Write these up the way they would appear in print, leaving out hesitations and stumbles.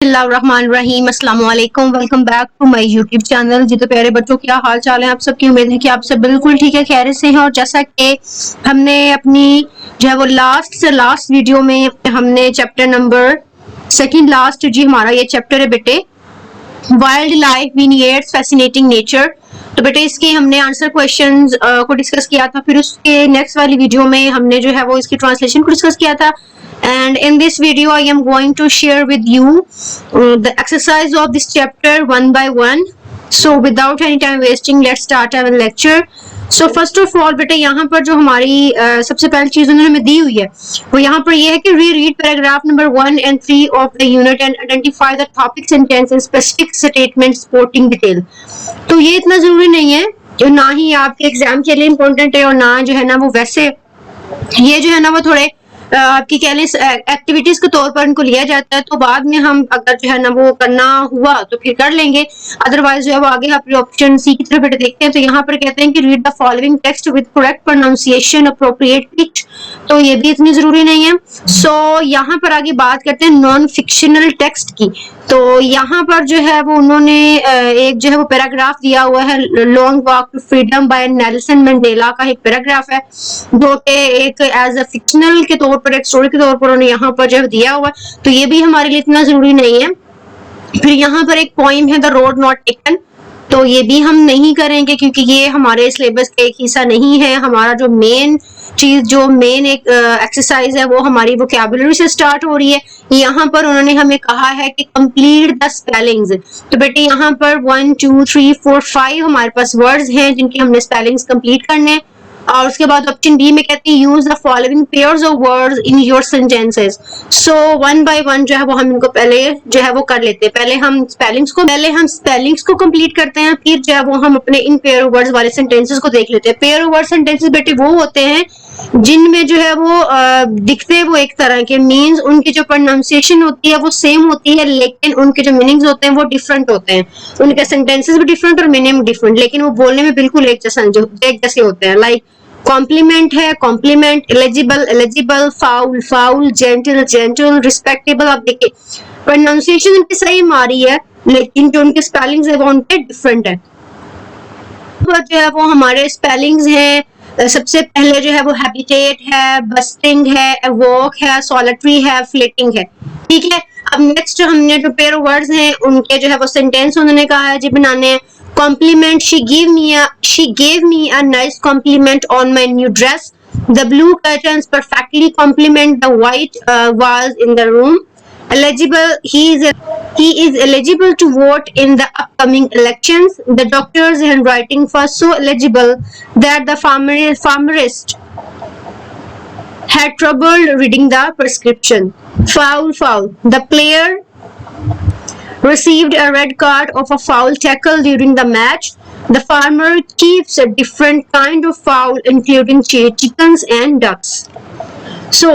बिस्मिल्लाहिर्रहमानिर्रहीम अस्सलाम वालेकुम। Welcome back to my YouTube channel. जी तो प्यारे बच्चों, क्या हाल चाल है आप सबकी? उम्मीद है कि आप सब बिल्कुल ठीक है, खैरियत से हैं। और जैसा कि हमने अपनी जो है वो लास्ट वीडियो में हमने चैप्टर नंबर सेकंड लास्ट जी हमारा ये चैप्टर है बेटे, वाइल्ड लाइफ विनियर्ड्स फैसिनेटिंग नेचर। तो बेटे इसके हमने आंसर क्वेश्चंस को डिस्कस किया था, फिर उसके नेक्स्ट वाली वीडियो में हमने जो है वो इसकी ट्रांसलेशन को डिस्कस किया था। And in this video I am going to share with you the exercise of this chapter one by one. So without any time wasting, let's start our lecture. So first of all बेटे, यहाँ पर जो हमारी सबसे पहली चीज उन्होंने हमें दी हुई है वो यहाँ पर ये है कि read paragraph number 1 and 3 of the unit and identify the topic sentence and specific statement supporting detail. तो ये इतना जरूरी नहीं है, ना ही आपके एग्जाम के लिए इम्पोर्टेंट है और ना जो है ना वो वैसे ये जो है ना वो थोड़े आपकी कह लें एक्टिविटीज के तौर पर इनको लिया जाता है। तो बाद में हम अगर जो है ना वो करना हुआ तो फिर कर लेंगे, अदरवाइज जो है वो आगे आप ऑप्शन सी की तरफ देखते हैं। तो यहाँ पर कहते हैं कि read the following text with correct pronunciation appropriate pitch, तो ये भी इतनी जरूरी नहीं है। सो यहाँ पर आगे बात करते हैं नॉन फिक्शनल टेक्स्ट की। तो यहाँ पर जो है वो उन्होंने एक जो है वो पैराग्राफ दिया हुआ है, Long Walk to Freedom by Nelson Mandela का एक पैराग्राफ है जो कि एक एज अ फिक्शनल के तौर पर, एक स्टोरी के तौर पर उन्होंने यहाँ पर जो है दिया हुआ है। तो ये भी हमारे लिए इतना जरूरी नहीं है। फिर यहाँ पर एक पोइम है द रोड नॉट टेकन, तो ये भी हम नहीं करेंगे क्योंकि ये हमारे सिलेबस का एक हिस्सा नहीं है। हमारा जो मेन चीज, जो मेन एक एक्सरसाइज है वो हमारी वोकैबुलरी से स्टार्ट हो रही है। यहाँ पर उन्होंने हमें कहा है कि कंप्लीट द स्पेलिंग्स। तो बेटे यहाँ पर 1 2 3 4 5 हमारे पास वर्ड्स हैं जिनकी हमने स्पेलिंग्स कंप्लीट करने हैं। और उसके बाद ऑप्शन बी में कहती है use the following pairs of words in your sentences. So one by one जो है वो हम इनको पहले जो है वो कर लेते हैं। पहले हम स्पेलिंग्स को कंप्लीट करते हैं, फिर जो है वो हम अपने इन पेयर ऑफ वर्ड्स वाले सेंटेंसेस को देख लेते हैं। पेयर ऑफ वर्ड सेंटेंसेस बेटे वो होते हैं जिनमें जो है वो दिखते वो एक तरह के, मीन्स उनकी जो प्रोनाउंसिएशन होती है वो सेम होती है लेकिन उनके जो मीनिंग्स होते हैं वो डिफरेंट होते हैं। उनके सेंटेंसेस भी डिफरेंट और मीनिंग डिफरेंट, लेकिन वो बोलने में बिल्कुल एक जैसे होते हैं। लाइक कॉम्प्लीमेंट है, compliment, eligible, eligible, foul, foul, gentle, gentle, respectable. आप देखिए प्रोनाउंसिएशन उनकी सही मारी है लेकिन जो उनके स्पेलिंग्स है वो उनके डिफरेंट है। जो है वो हमारे स्पेलिंग्स हैं, सबसे पहले जो है वो हैबिटेट है, बस्टिंग है, एवोक है, सॉलिटरी है, फ्लेटिंग है। ठीक है, अब नेक्स्ट हमने जो पेयर वर्ड्स हैं उनके जो है वो सेंटेंस उन्होंने कहा है जी बनाने हैं। Compliment, she gave me a nice compliment on my new dress. The blue curtains perfectly complement the white walls in the room. Eligible, he is eligible to vote in the upcoming elections. The doctor's handwriting was so illegible that the pharmacist had trouble reading the prescription. Foul, foul. The player received a red card of a foul tackle during the match. The farmer keeps a different kind of fowl including chickens and ducks. So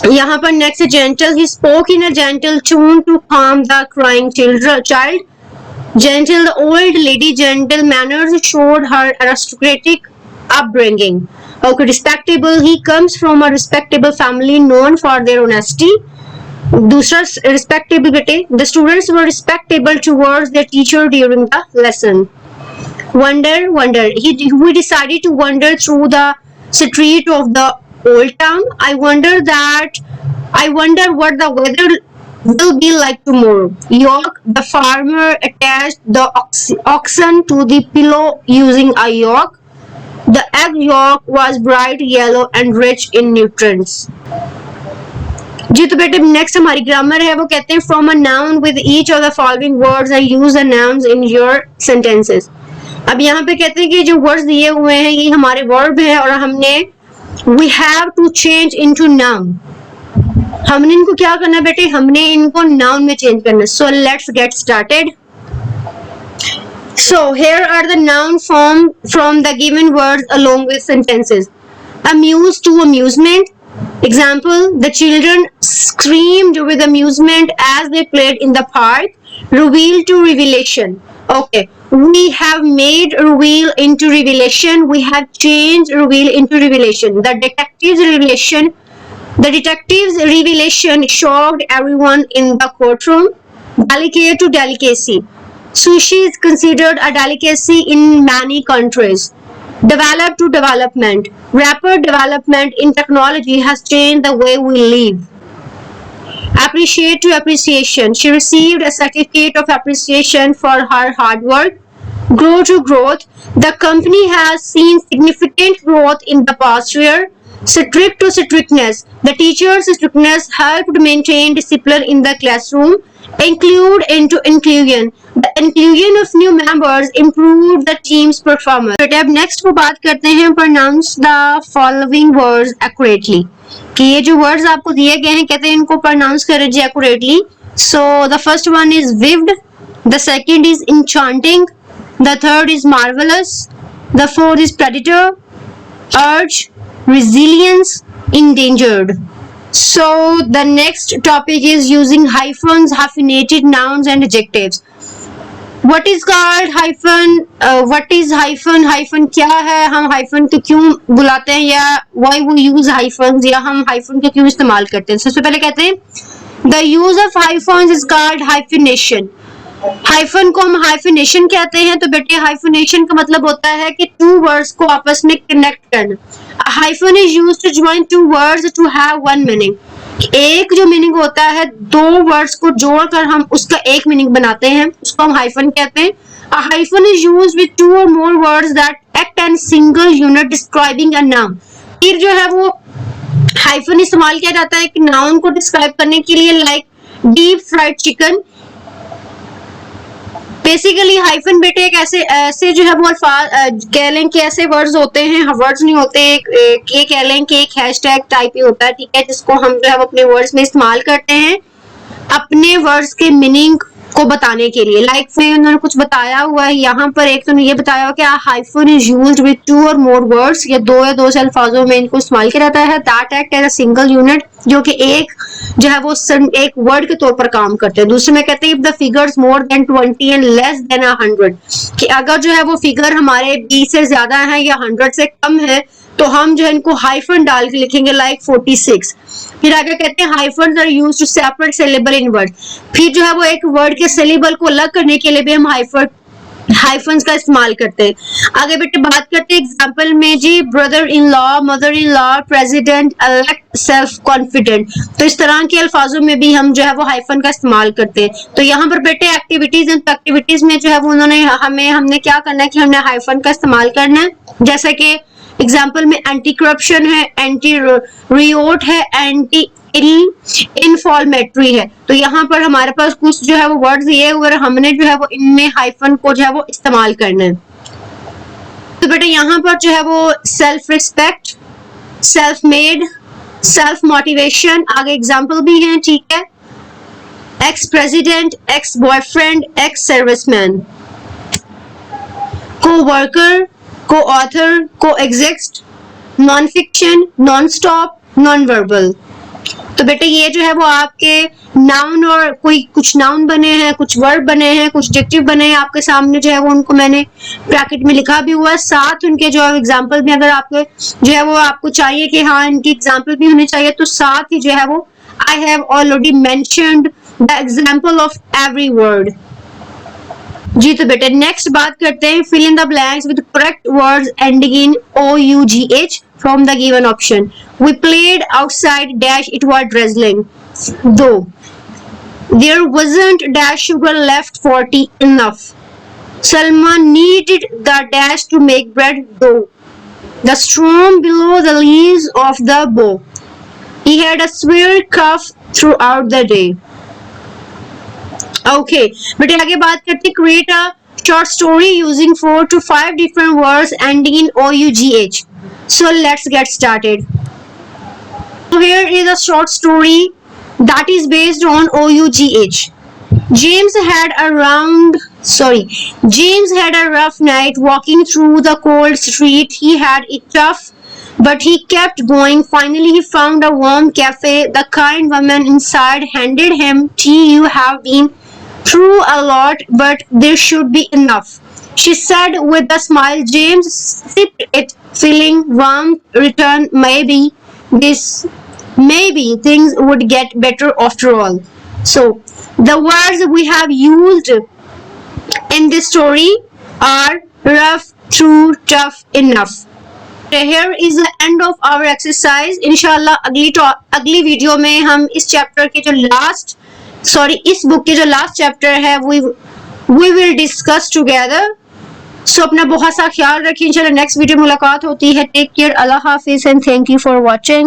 यहाँ पर next gentle, he spoke in a gentle tone to calm the crying child. Gentle, the old lady, gentle manners showed her aristocratic upbringing. Okay, respectable, he comes from a respectable family known for their honesty. दूसरा respectable बेटे, the students were respectable towards their teacher during the lesson. Wonder, we decided to wander through the street of the old town. I wonder what the weather will be like tomorrow. Yoke, the farmer attached the oxen to the pillow using a yoke. The egg yolk was bright yellow and rich in nutrients. जी तो बेटे next हमारी grammar है, वो कहते हैं from a noun with each of the following words and use the nouns in your sentences. अब यहाँ पे कहते हैं कि जो वर्ड्स दिए हुए हैं ये हमारे वर्ब हैं और हमने we have to change into noun. हमने इनको क्या करना बेटे, हमने इनको नाउन में चेंज करना। So let's get started. So here are the noun form from the given words along with sentences. Amuse, to amusement. Example, the children screamed with amusement as they played in the park. Reveal, to revelation. Okay, we have made reveal into revelation. We have changed reveal into revelation. The detective's revelation The detective's revelation shocked everyone in the courtroom. Delicate to delicacy. Sushi is considered a delicacy in many countries. Developed to development. Rapid development in technology has changed the way we live. Appreciate to appreciation. She received a certificate of appreciation for her hard work. Grow to growth. The company has seen significant growth in the past year. Strict to strictness. The teacher's strictness helped maintain discipline in the classroom. Include into inclusion. The inclusion of new members improved the team's performance. बेटे अब next को बात करते हैं pronounce the following words accurately. कि ये जो words आपको दिए गए हैं कहते हैं इनको प्रोनाउंस करें जी accurately. So the first one is vivid, the second is enchanting, the third is marvelous, the fourth is predator, urge, resilience, endangered. So the next topic is using hyphens, hyphenated nouns and adjectives. What is called hyphen? What is hyphen? Hyphen क्या है, हम hyphen को क्यों बुलाते हैं या why we use hyphens या हम hyphen को क्यों इस्तेमाल करते हैं. सबसे पहले कहते हैं the use of hyphens is called hyphenation. Hyphen को हम हाइफिनेशन कहते हैं. तो बेटे हाइफिनेशन का मतलब होता है कि टू वर्ड्स को आपस में कनेक्ट करना. Hyphen is used to join two words to have one meaning. एक जो मीनिंग होता है दो वर्ड्स को जोड़कर हम उसका एक मीनिंग बनाते हैं, उसको हम हाइफन कहते हैं. A hyphen is used with two or more words that act as single unit describing a noun. फिर जो है वो हाइफन इस्तेमाल किया जाता है कि नाउन को डिस्क्राइब करने के लिए, like deep fried chicken. Basically hyphen बेटे एक ऐसे जो है वो अल्फाज कह लें कि ऐसे वर्ड्स होते हैं, वर्ड्स नहीं होते, ये कह लें कि एक हैशटैग टाइप ही होता है, ठीक है, जिसको हम जो है वो अपने वर्ड्स में इस्तेमाल करते हैं अपने वर्ड्स के मीनिंग को बताने के लिए. लाइक उन्होंने कुछ बताया हुआ है यहाँ पर. एक तो ये बताया हुआ कि hyphen is used with two और मोर वर्ड्स, या दो या दो से अल्फाजों में इनको इस्तेमाल किया जाता है. That act as a single unit, जो कि एक जो है वो एक वर्ड के तौर पर काम करते हैं. दूसरे में कहते हैं if the figures more than 20 and less than 100, कि अगर जो है वो फिगर हमारे 20 से ज्यादा है या 100 से कम है तो हम जो है इनको हाइफन डाल के लिखेंगे, लाइक 46. फिर आगे कहते हैं hyphens are used to separate syllable in word. फिर जो है वो एक वर्ड के सिलेबल को अलग करने के लिए भी हम हाइफन्स का इस्तेमाल करते हैं. आगे बेटे बात करते हैं एग्जांपल में जी. Brother in law, mother in law, president elect, self confident. तो इस तरह के अल्फाजों में भी हम जो है वो हाइफन का इस्तेमाल करते हैं. तो यहाँ पर बेटे एक्टिविटीज में जो है वो उन्होंने हमने क्या करना है कि हमने हाइफन का इस्तेमाल करना है. जैसे कि एग्जाम्पल में एंटी करप्शन है, एंटी रियोट है, एंटी इनफॉर्मेटरी है. तो यहाँ पर हमारे पास कुछ जो है वो वर्ड्स दिए हुए, हमने जो है वो इनमें हाइफन को जो है वो इस्तेमाल करना है. तो बेटा यहाँ पर जो है वो self respect, self made, self motivation, आगे एग्जाम्पल भी हैं, ठीक है. Ex president, ex boyfriend, ex serviceman, को वर्कर, को ऑथर, को exist, non fiction, non stop, non verbal. तो बेटे ये जो है वो आपके नाउन और कोई कुछ नाउन बने हैं, कुछ वर्ब बने हैं, कुछ एडजेक्टिव बने हैं आपके सामने जो है वो उनको मैंने ब्रैकेट में लिखा भी हुआ है. साथ उनके जो एग्जांपल भी अगर आपके जो है वो आपको चाहिए कि हाँ इनकी एग्जांपल भी होने चाहिए तो साथ ही जो है वो I have already mentioned the example of every word. जी तो बेटे नेक्स्ट बात करते हैं fill in the blanks with correct words ending in OUGH from the given option. We played outside dash it was drizzling. Though there wasn't dash sugar left for tea enough. Salma needed the dash to make bread dough. The storm below the leaves of the bow. He had a severe cough throughout the day. Okay, बेटे आगे बात करते हैं create a short story using 4 to 5 different words ending in OUGH. So let's get started. So here is a short story that is based on OUGH. James had a rough night walking through the cold street. He had it tough, but he kept going. Finally, he found a warm cafe. The kind woman inside handed him tea. You have been through a lot, but there should be enough, she said with a smile. James sipped it, feeling warm. Return, maybe this maybe things would get better after all. So the words we have used in this story are rough, true, tough, enough. Here is the end of our exercise. इंशाल्लाह अगली video में हम इस chapter के जो इस book के जो लास्ट चैप्टर है we will discuss together. So अपना बहुत सा ख्याल रखिए. इंशाल्लाह नेक्स्ट वीडियो मुलाकात होती है. Take care. अल्लाह हाफिज and thank you for watching.